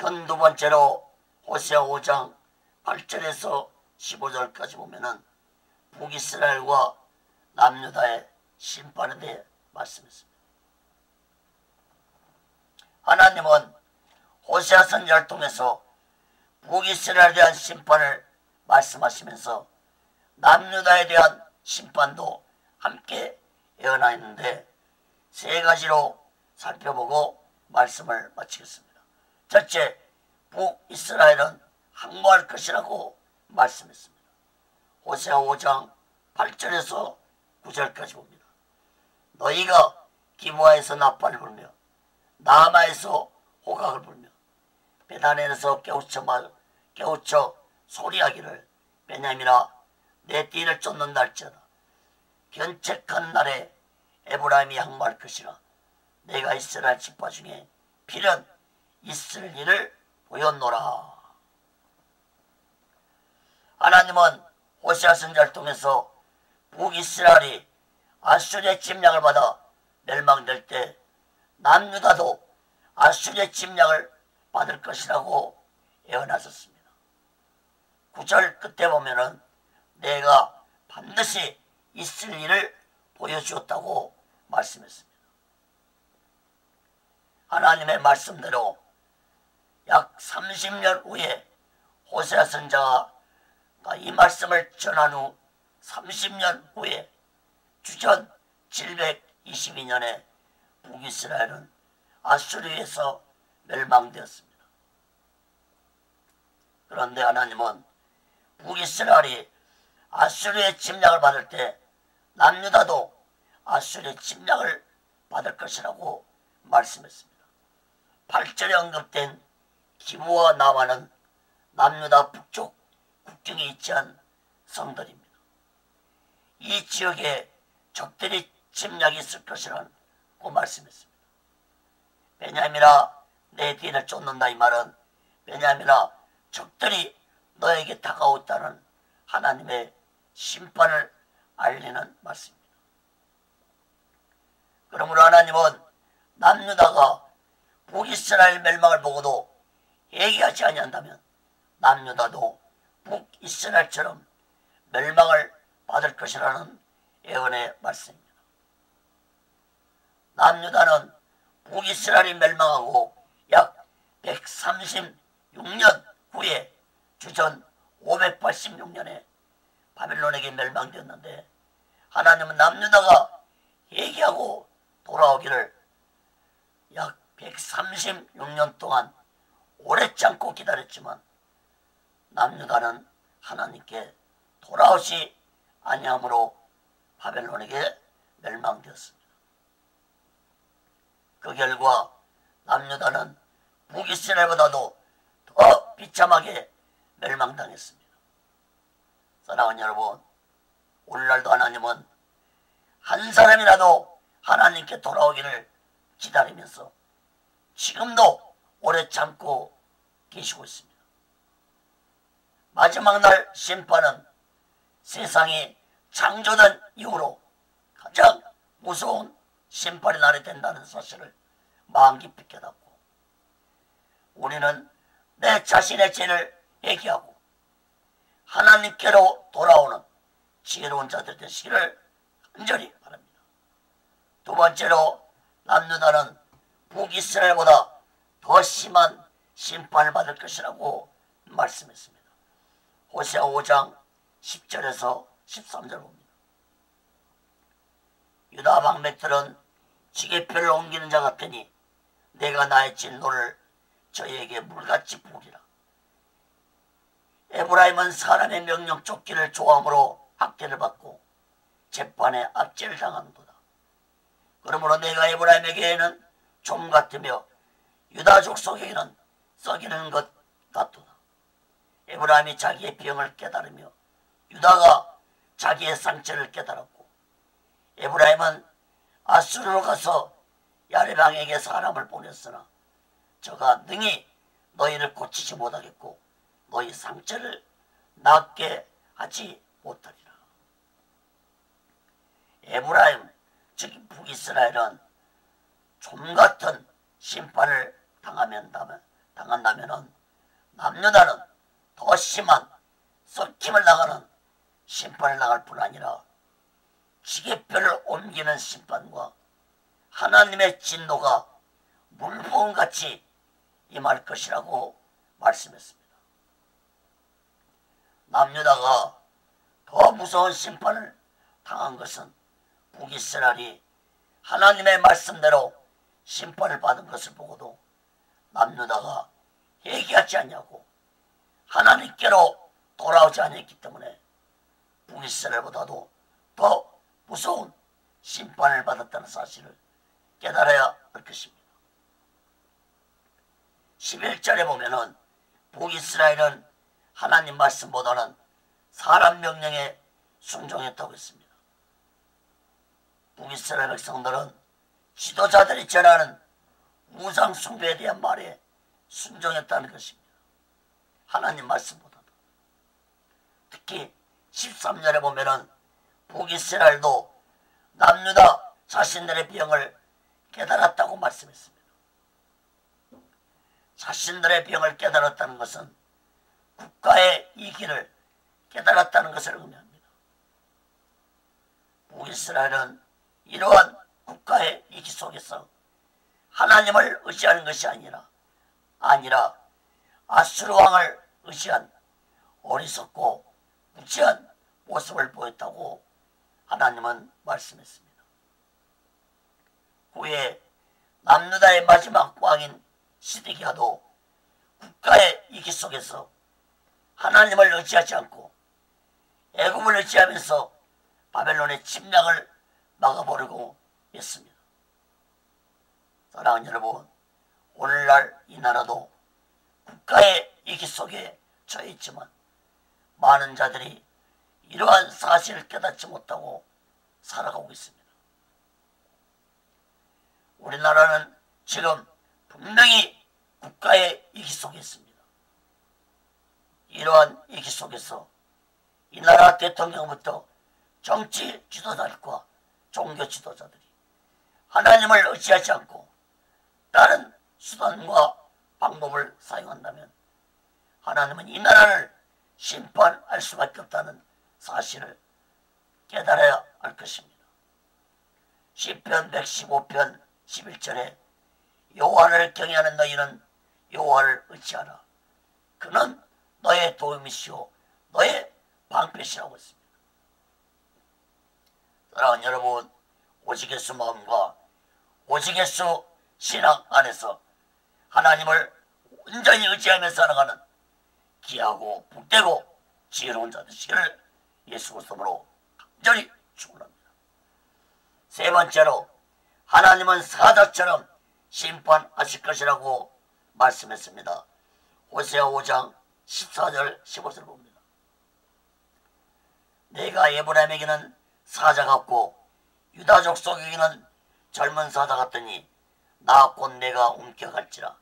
그 두 번째로 호세아 5장 8절에서 15절까지 보면은 북이스라엘과 남유다의 심판에 대해 말씀했습니다. 하나님은 호세아 선지자를 통해서 북이스라엘에 대한 심판을 말씀하시면서 남유다에 대한 심판도 함께 예언하였는데 세 가지로 살펴보고 말씀을 마치겠습니다. 첫째, 북이스라엘은 항거할 것이라고 말씀했습니다. 호세아 5장 8절에서 9절까지 봅니다. 너희가 기브아에서 나팔을 불며 나마에서 호각을 불며 베다넨에서 깨우쳐 소리하기를 베냐민아 내 띠를 쫓는다 할지어다. 견책한 날에 에브라임이 항거할 것이라. 내가 이스라엘 지파 중에 필연 있을 일을 보였노라. 하나님은 호세아 선지자를 통해서 북이스라엘이 아수르의 침략을 받아 멸망될 때 남유다도 아수르의 침략을 받을 것이라고 예언하셨습니다. 9절 끝에 보면은 내가 반드시 있을 일을 보여주었다고 말씀했습니다. 하나님의 말씀대로 약 30년 후에 호세아 선지자가 이 말씀을 전한 후 30년 후에 주전 722년에 북이스라엘은 아수르에서 멸망되었습니다. 그런데 하나님은 북이스라엘이 아수르의 침략을 받을 때 남유다도 아수르의 침략을 받을 것이라고 말씀했습니다. 8절에 언급된 기브와 나와는 남유다 북쪽 국경에 위치한 성들입니다. 이 지역에 적들이 침략이 있을 것이라고 말씀했습니다. 베냐민아 내 뒤를 쫓는다 이 말은 베냐민아 적들이 너에게 다가왔다는 하나님의 심판을 알리는 말씀입니다. 그러므로 하나님은 남유다가 북이스라엘 멸망을 보고도 회개하지 아니한다면 남유다도 북이스라엘처럼 멸망을 받을 것이라는 예언의 말씀입니다. 남유다는 북이스라엘이 멸망하고 약 136년 후에 주전 586년에 바벨론에게 멸망되었는데 하나님은 남유다가 회개하고 돌아오기를 약 136년 동안 오래지 않고 기다렸지만 남유다는 하나님께 돌아오지 아니함으로 바벨론에게 멸망되었습니다. 그 결과 남유다는 북이스라엘보다도 더 비참하게 멸망당했습니다. 사랑하는 여러분, 오늘날도 하나님은 한 사람이라도 하나님께 돌아오기를 기다리면서 지금도 오래 참고 계시고 있습니다. 마지막 날 심판은 세상이 창조된 이후로 가장 무서운 심판의 날이 된다는 사실을 마음 깊이 깨닫고 우리는 내 자신의 죄를 회개하고 하나님께로 돌아오는 지혜로운 자들 되시기를 간절히 바랍니다. 두 번째로 남유다는 북이스라엘보다 더 심한 심판을 받을 것이라고 말씀했습니다. 호세아 5장 10절에서 13절 봅니다. 유다 방백들은 지게표를 옮기는 자 같으니 내가 나의 진노를 저희에게 물같이 부으리라. 에브라임은 사람의 명령 쫓기를 좋아함으로 학대를 받고 재판에 압제를 당하는도다. 그러므로 내가 에브라임에게는 좀 같으며 유다족 속에는 썩이는 것 같도다. 에브라임이 자기의 병을 깨달으며 유다가 자기의 상처를 깨달았고 에브라임은 아수르로 가서 야레방에게 사람을 보냈으나 저가 능히 너희를 고치지 못하겠고 너희 상처를 낫게 하지 못하리라. 에브라임 즉 북이스라엘은 좀 같은 심판을 당한다면 남유다는 더 심한 썩힘을 당하는 심판을 당할 뿐 아니라 지게뼈를 옮기는 심판과 하나님의 진노가 물부음같이 임할 것이라고 말씀했습니다. 남유다가 더 무서운 심판을 당한 것은 북이스라엘이 하나님의 말씀대로 심판을 받은 것을 보고도 남유다가 회개하지 않냐고 하나님께로 돌아오지 않았기 때문에 북이스라엘보다도 더 무서운 심판을 받았다는 사실을 깨달아야 할 것입니다. 11절에 보면은 북이스라엘은 하나님 말씀보다는 사람 명령에 순종했다고 했습니다. 북이스라엘 백성들은 지도자들이 전하는 우상 숭배에 대한 말에 순종했다는 것입니다. 하나님 말씀보다도. 특히 13절에 보면은 북이스라엘도 남유다 자신들의 병을 깨달았다고 말씀했습니다. 자신들의 병을 깨달았다는 것은 국가의 이기를 깨달았다는 것을 의미합니다. 북이스라엘은 이러한 국가의 이기 속에서 하나님을 의지하는 것이 아니라 아수르 왕을 의지한 어리석고 무지한 모습을 보였다고 하나님은 말씀했습니다. 후에 남유다의 마지막 왕인 시드기야도 국가의 이기 속에서 하나님을 의지하지 않고 애굽을 의지하면서 바벨론의 침략을 막아보려고 했습니다. 사랑하는 여러분, 오늘날 이 나라도 국가의 이기 속에 처해 있지만 많은 자들이 이러한 사실을 깨닫지 못하고 살아가고 있습니다. 우리나라는 지금 분명히 국가의 이기 속에 있습니다. 이러한 이기 속에서 이 나라 대통령부터 정치 지도자들과 종교 지도자들이 하나님을 의지하지 않고 다른 수단과 방법을 사용한다면 하나님은 이 나라를 심판할 수밖에 없다는 사실을 깨달아야 할 것입니다. 시편 115편 11절에 여호와를 경외하는 너희는 여호와를 의지하라. 그는 너의 도움이시오 너의 방패시라고 했습니다. 사랑하는 여러분, 오직 예수 마음과 오직 예수 신앙 안에서 하나님을 온전히 의지하며 살아가는 귀하고 복되고 지혜로운 자 되시기를 예수 그리스도로 간절히 축원합니다. 세 번째로 하나님은 사자처럼 심판하실 것이라고 말씀했습니다. 호세아 5장 14절 15절을 봅니다. 내가 에브라임에게는 사자 같고 유다 족속에게는 젊은 사자 같더니 나 곧 내가 움켜갈지라.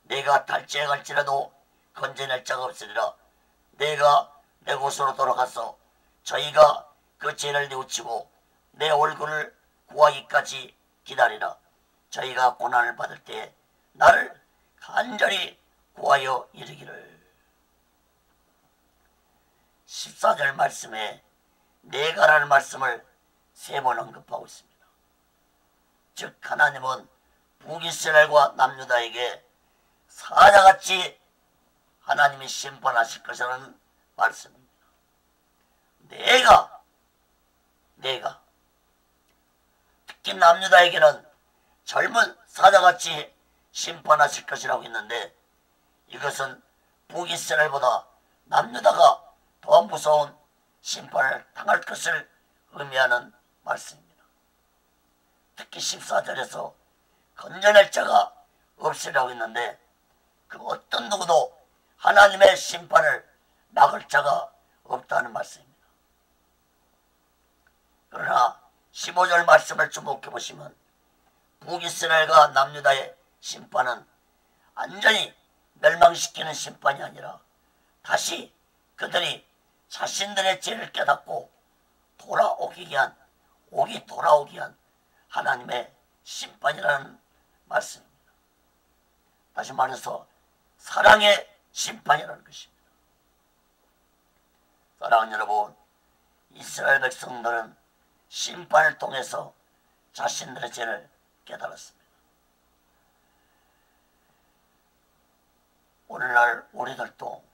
내가 탈취해 갈지라도 건져낼 자가 없으리라. 내가 내 곳으로 돌아가서 저희가 그 죄를 뉘우치고 내 얼굴을 구하기까지 기다리라. 저희가 고난을 받을 때 나를 간절히 구하여 이르기를. 14절 말씀에 내가라는 말씀을 3번 언급하고 있습니다. 즉 하나님은 북이스라엘과 남유다에게 사자같이 하나님이 심판하실 것이라는 말씀입니다. 내가 특히 남유다에게는 젊은 사자같이 심판하실 것이라고 했는데 이것은 북이스라엘보다 남유다가 더 무서운 심판을 당할 것을 의미하는 말씀입니다. 특히 14절에서 건져낼 자가 없으리라고 했는데 그 어떤 누구도 하나님의 심판을 막을 자가 없다는 말씀입니다. 그러나 15절 말씀을 주목해 보시면 북이스라엘과 남유다의 심판은 완전히 멸망시키는 심판이 아니라 다시 그들이 자신들의 죄를 깨닫고 돌아오기 위한 하나님의 심판이라는 말씀입니다. 다시 말해서 사랑의 심판이라는 것입니다. 사랑하는 여러분, 이스라엘 백성들은 심판을 통해서 자신들의 죄를 깨달았습니다. 오늘날 우리들도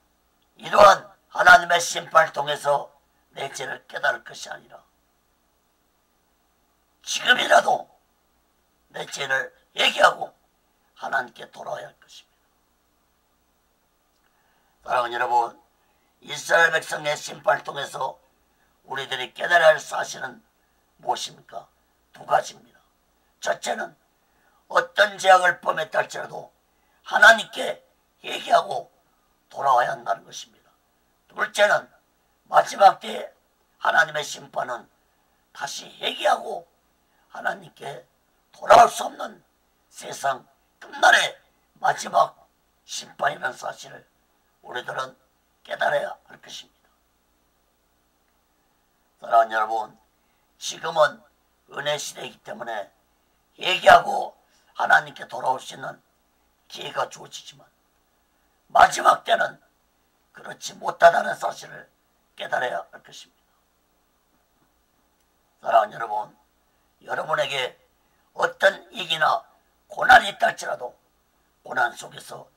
이러한 하나님의 심판을 통해서 내 죄를 깨달을 것이 아니라 지금이라도 내 죄를 회개하고 하나님께 돌아와야 할 것입니다. 사랑하는 여러분, 이스라엘 백성의 심판을 통해서 우리들이 깨달아야 할 사실은 무엇입니까? 두 가지입니다. 첫째는 어떤 죄악을 범했다 할지라도 하나님께 회개하고 돌아와야 한다는 것입니다. 둘째는 마지막 때에 하나님의 심판은 다시 회개하고 하나님께 돌아올 수 없는 세상 끝날의 마지막 심판이라는 사실을 우리들은 깨달아야 할 것입니다. 사랑하는 여러분, 지금은 은혜 시대이기 때문에 회개하고 하나님께 돌아올 수 있는 기회가 주어지지만 마지막 때는 그렇지 못하다는 사실을 깨달아야 할 것입니다. 사랑하는 여러분, 여러분에게 어떤 위기나 고난이 있다 할지라도 고난 속에서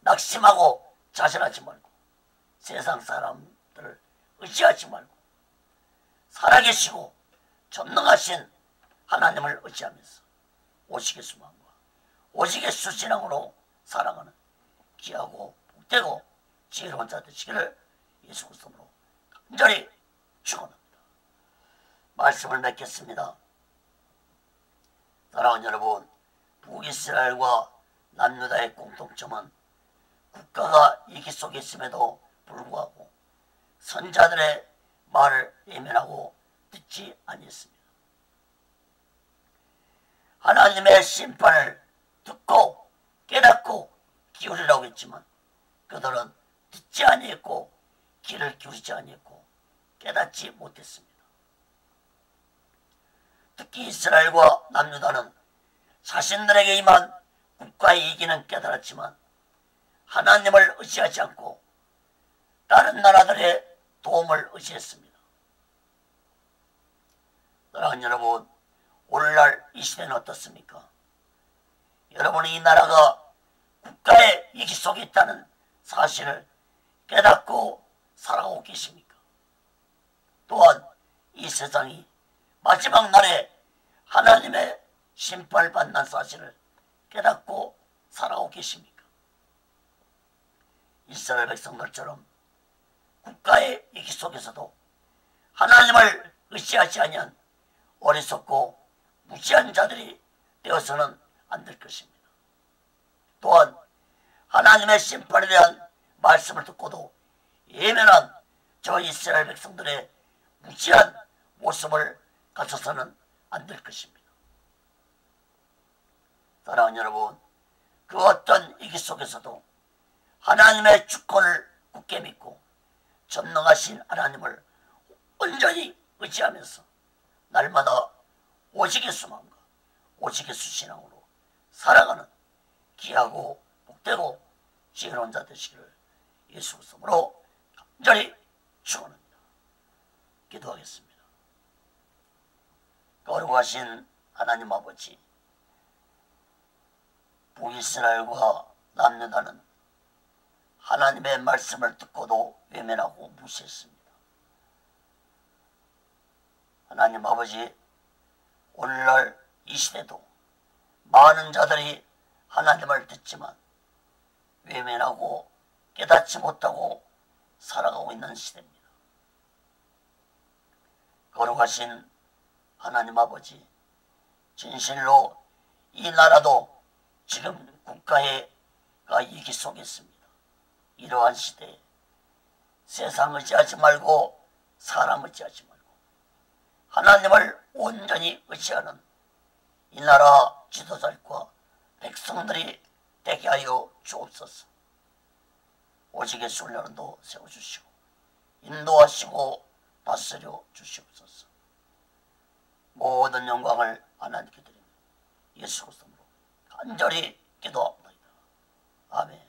낙심하고 자신하지 말고 세상 사람들을 의지하지 말고 살아계시고 전능하신 하나님을 의지하면서 오직의 수만과 오직의 수신앙으로 살아가는 귀하고 복되고 지혜로운 자 되시기를 예수 그리스도로 간절히 축원합니다. 말씀을 맺겠습니다. 사랑하는 여러분, 북이스라엘과 남유다의 공통점은 국가가 위기 속에 있음에도 불구하고 선자들의 말을 외면하고 듣지 아니했습니다. 하나님의 심판을 듣고 깨닫고 기울이라고 했지만 그들은 듣지 아니했고 귀를 기울이지 아니했고 깨닫지 못했습니다. 특히 이스라엘과 남유다는 자신들에게 임한 국가의 위기는 깨달았지만 하나님을 의지하지 않고 다른 나라들의 도움을 의지했습니다. 사랑하는 여러분, 오늘날 이 시대는 어떻습니까? 여러분이 이 나라가 국가의 위기 속에 있다는 사실을 깨닫고 살아가고 계십니까? 또한 이 세상이 마지막 날에 하나님의 심판을 받는 사실을 깨닫고 살아가고 계십니까? 이스라엘 백성들처럼 국가의 위기 속에서도 하나님을 의지하지 아니한 어리석고 무지한 자들이 되어서는 안 될 것입니다. 또한 하나님의 심판에 대한 말씀을 듣고도 예면한 저 이스라엘 백성들의 무지한 모습을 가져서는 안 될 것입니다. 사랑하는 여러분, 그 어떤 위기 속에서도 하나님의 주권을 굳게 믿고 전능하신 하나님을 온전히 의지하면서 날마다 오직의 수만과 오직의 수신앙으로 살아가는 귀하고 복되고 지혜로운 자 되시기를 예수 그리스도로 간절히 축원합니다. 기도하겠습니다. 거룩하신 하나님 아버지, 북이스라엘과 남유다는 하나님의 말씀을 듣고도 외면하고 무시했습니다. 하나님 아버지, 오늘날 이 시대도 많은 자들이 하나님을 듣지만 외면하고 깨닫지 못하고 살아가고 있는 시대입니다. 거룩하신 하나님 아버지, 진실로 이 나라도 지금 국가가 위기 속에 있습니다. 이러한 시대에 세상 의지하지 말고 사람 의지하지 말고 하나님을 온전히 의지하는 이 나라 지도자들과 백성들이 되게 하여 주옵소서. 오직의 순례론도 세워주시고 인도하시고 다스려 주시옵소서. 모든 영광을 하나님께 드립니다. 예수 그리스도로 간절히 기도합니다. 아멘.